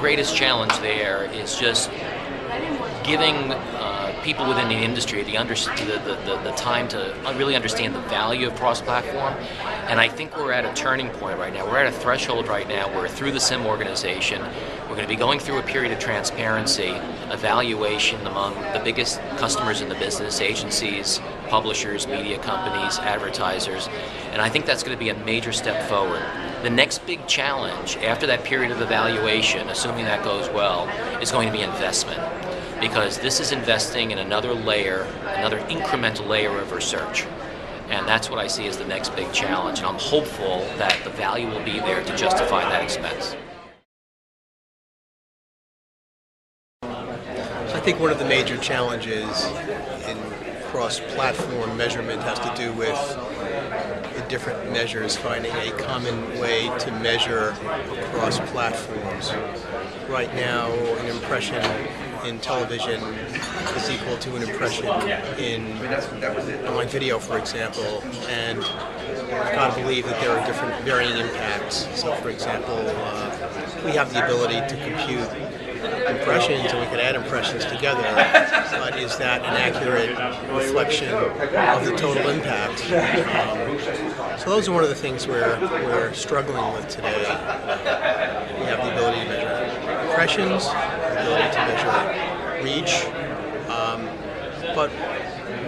greatest challenge there is just giving people within the industry the time to really understand the value of cross-platform. And I think we're at a turning point right now. We're at a threshold right now where through the SIM organization, we're going to be going through a period of transparency, evaluation among the biggest customers in the business, agencies, publishers, media companies, advertisers, and I think that's going to be a major step forward. The next big challenge after that period of evaluation, assuming that goes well, is going to be investment. Because this is investing in another layer, another incremental layer of research. And that's what I see as the next big challenge. And I'm hopeful that the value will be there to justify that expense. I think one of the major challenges in cross-platform measurement has to do with the different measures, finding a common way to measure across platforms. Right now, an impression in television is equal to an impression in online video, for example, and I've got to believe that there are different varying impacts. So, for example, we have the ability to compute impressions, and we can add impressions together, but is that an accurate reflection of the total impact? So those are one of the things we're struggling with today. We have the ability to measure impressions, the ability to measure reach, but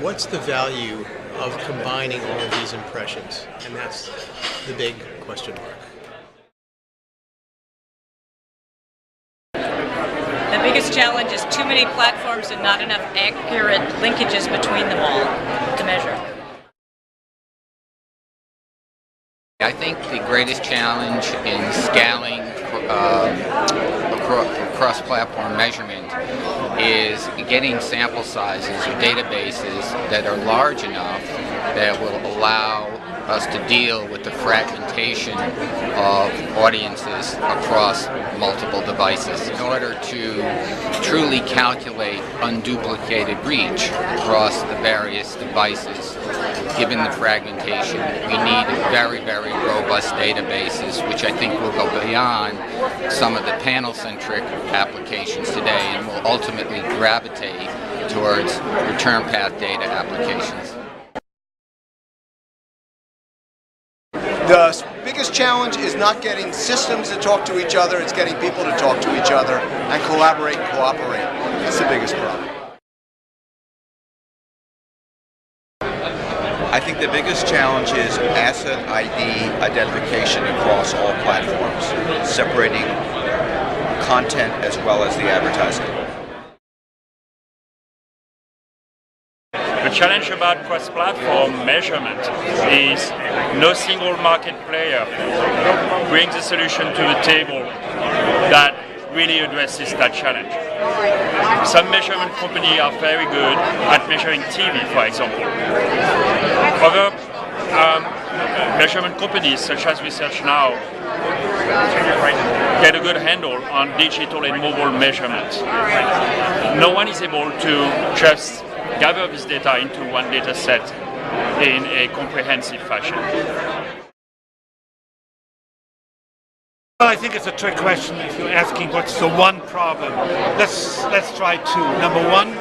what's the value of combining all of these impressions? And that's the big question mark. The biggest challenge is too many platforms and not enough accurate linkages between them all to measure. I think the greatest challenge in scaling cross-platform measurement is getting sample sizes or databases that are large enough that will allow us to deal with the fragmentation of audiences across multiple devices. In order to truly calculate unduplicated reach across the various devices, given the fragmentation, we need very, very robust databases, which I think will go beyond some of the panel-centric applications today and will ultimately gravitate towards return path data applications. The biggest challenge is not getting systems to talk to each other, it's getting people to talk to each other and collaborate and cooperate. That's the biggest problem. I think the biggest challenge is asset ID identification across all platforms, separating content as well as the advertising. The challenge about cross-platform measurement is no single market player brings a solution to the table that really addresses that challenge. Some measurement companies are very good at measuring TV, for example. Other measurement companies, such as ResearchNow, get a good handle on digital and mobile measurement. No one is able to just gather this data into one data set in a comprehensive fashion. Well, I think it's a trick question if you're asking what's the one problem. Let's try two. Number one,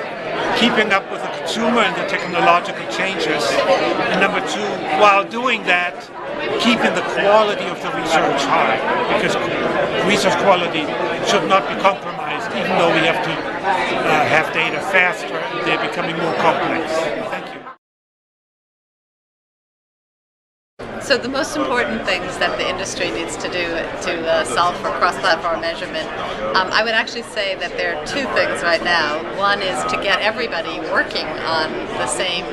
keeping up with the consumer and the technological changes. And number two, while doing that, keeping the quality of the research high, because research quality should not be compromised, even though we have to have data faster, they're becoming more complex. Thank you. So the most important things that the industry needs to do to solve for cross-platform measurement, I would actually say that there are two things right now. One is to get everybody working on the same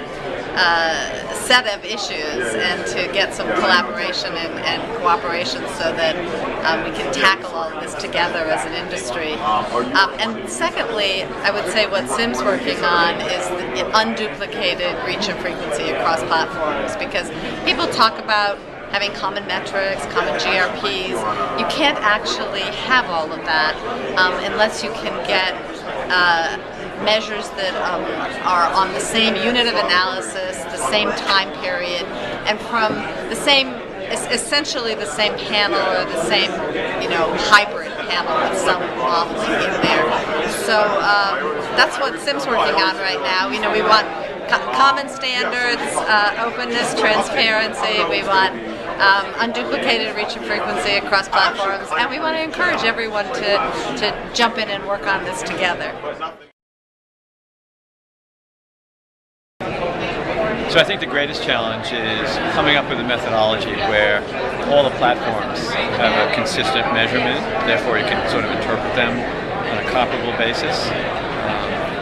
set of issues and to get some collaboration and cooperation so that we can tackle all of this together as an industry. And secondly, I would say what SIM's working on is the unduplicated reach and frequency across platforms, because people talk about having common metrics, common GRPs. You can't actually have all of that unless you can get measures that are on the same unit of analysis, the same time period, and from the same, essentially the same panel or the same, hybrid. panel with some modeling in there. So that's what SIM's working on right now. You know, we want common standards, openness, transparency. We want unduplicated reach and frequency across platforms, and we want to encourage everyone to jump in and work on this together. So I think the greatest challenge is coming up with a methodology where all the platforms have a consistent measurement, therefore you can sort of interpret them on a comparable basis.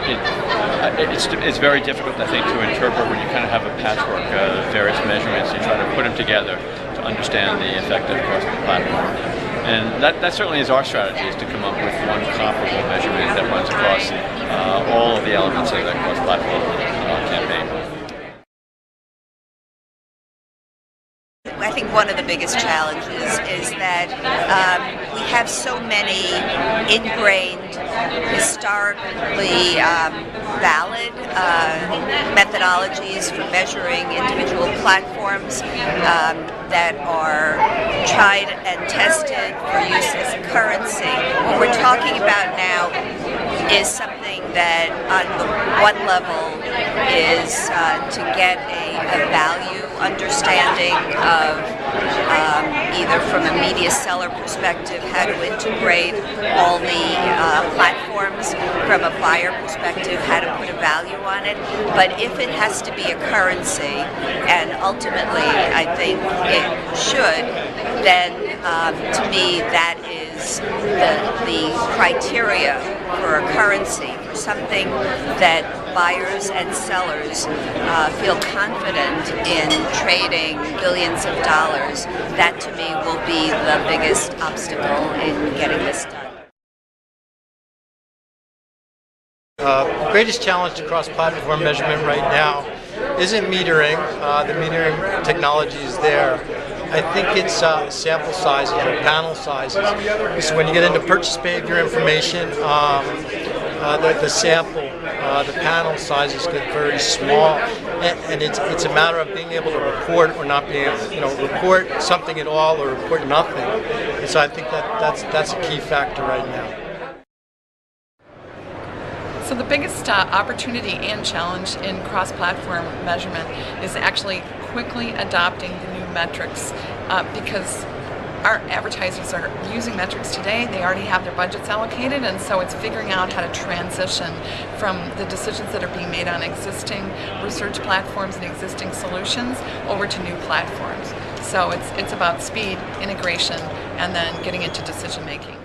It's very difficult, I think, to interpret when you kind of have a patchwork of various measurements. You try to put them together to understand the effect across the platform. And that certainly is our strategy, is to come up with one comparable measurement that runs across all of the elements of that cross-platform campaign. I think one of the biggest challenges is that we have so many ingrained, historically valid methodologies for measuring individual platforms that are tried and tested for use as a currency. What we're talking about now is something that on one level is to get a value understanding of either from a media seller perspective, how to integrate all the platforms, from a buyer perspective, how to put a value on it. But if it has to be a currency, and ultimately I think it should, then to me that is the criteria for a currency, for something that buyers and sellers feel confident in trading billions of dollars. That to me will be the biggest obstacle in getting this done. The greatest challenge to cross-platform measurement right now isn't metering. The metering technology is there. I think it's sample sizes or panel sizes. So when you get into purchase behavior information, the sample, the panel sizes get very small, and it's a matter of being able to report or not being able, report something at all or report nothing. And so I think that's a key factor right now. So the biggest opportunity and challenge in cross-platform measurement is actually quickly adopting the new metrics because our advertisers are using metrics today. They already have their budgets allocated, and so it's figuring out how to transition from the decisions that are being made on existing research platforms and existing solutions over to new platforms. So it's about speed, integration, and then getting into decision making.